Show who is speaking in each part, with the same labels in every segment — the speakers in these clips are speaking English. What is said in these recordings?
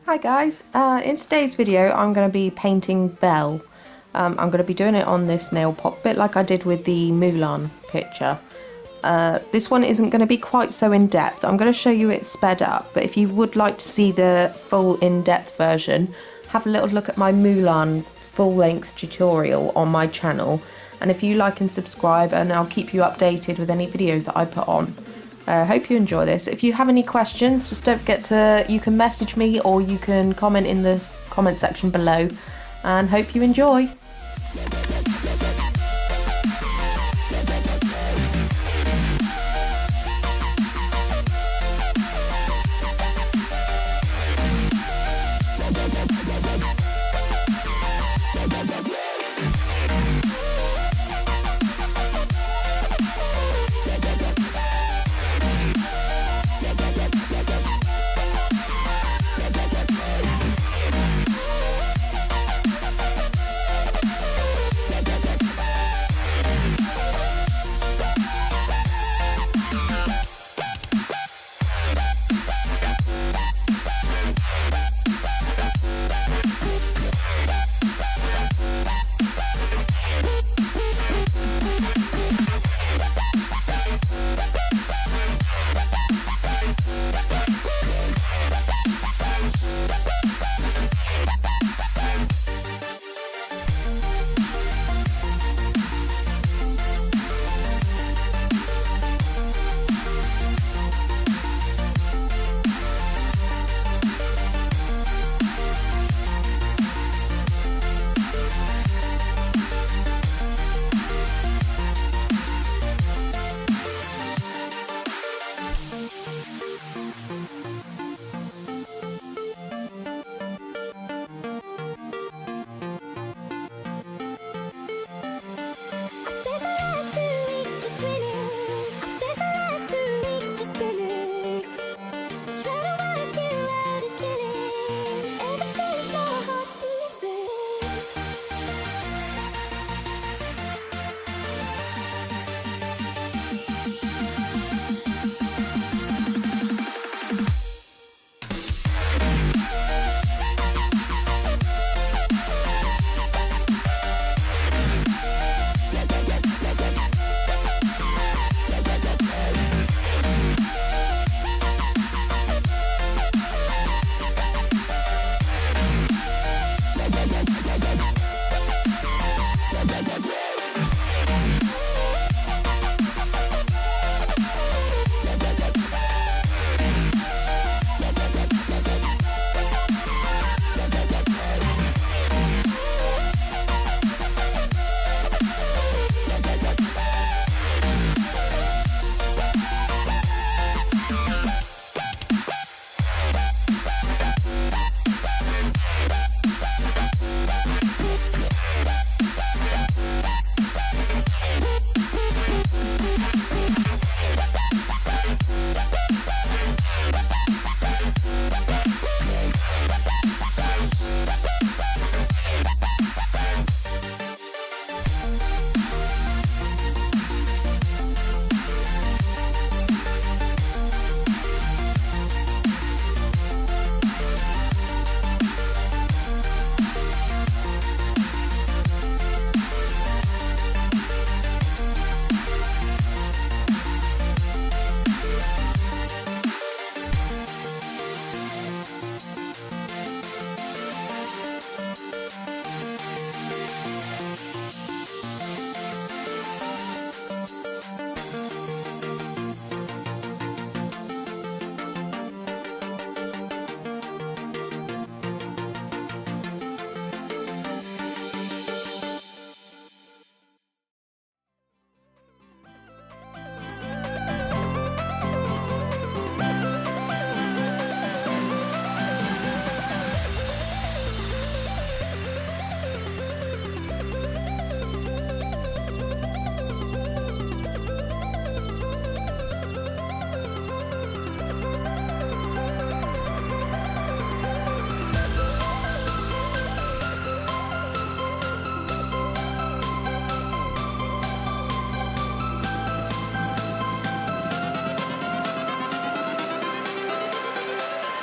Speaker 1: Hi guys, in today's video I'm going to be painting Belle. I'm going to be doing it on this nail pot, bit like I did with the Mulan picture. This one isn't going to be quite so in-depth. I'm going to show you it sped up, but if you would like to see the full in-depth version, have a little look at my Mulan full-length tutorial on my channel. And if you like and subscribe, and I'll keep you updated with any videos that I put on. Hope you enjoy this. If you have any questions, just don't forget to, you can message me or you can comment in the comment section below, and hope you enjoy.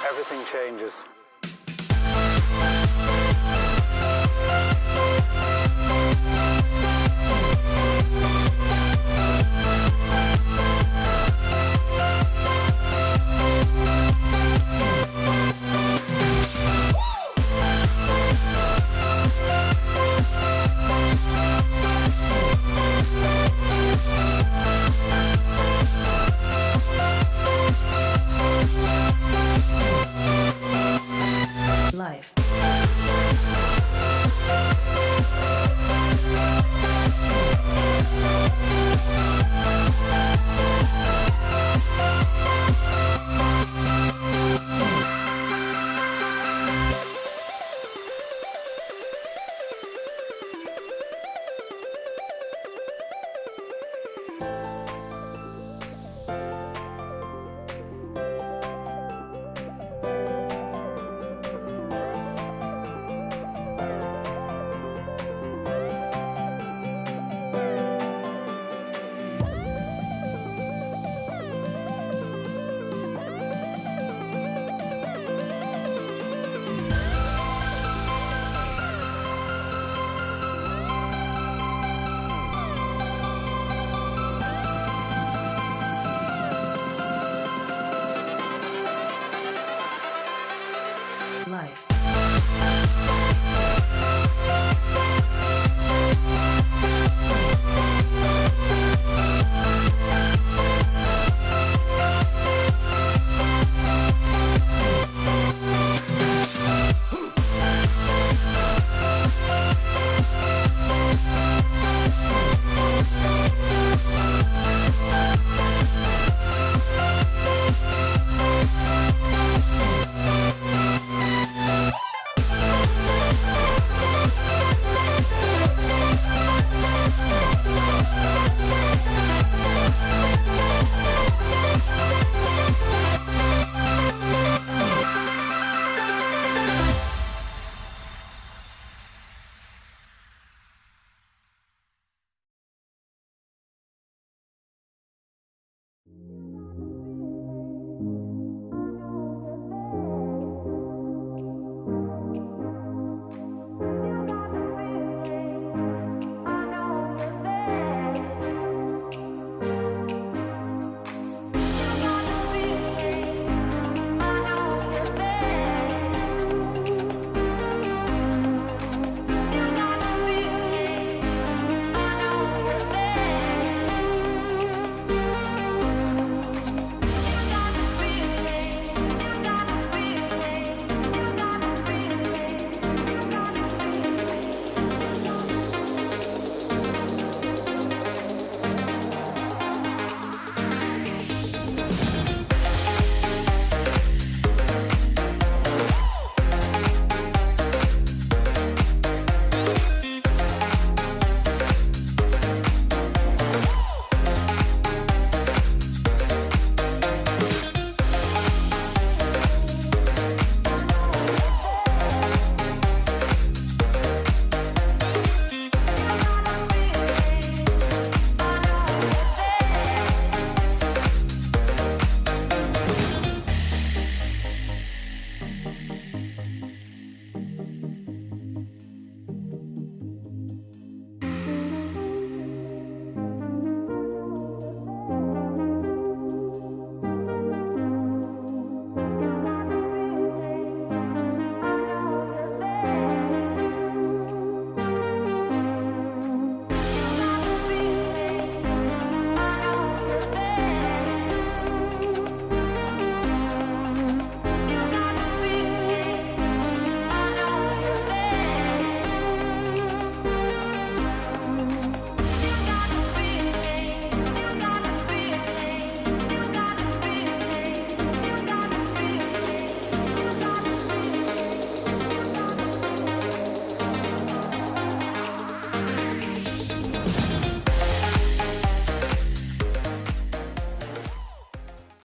Speaker 2: Everything changes.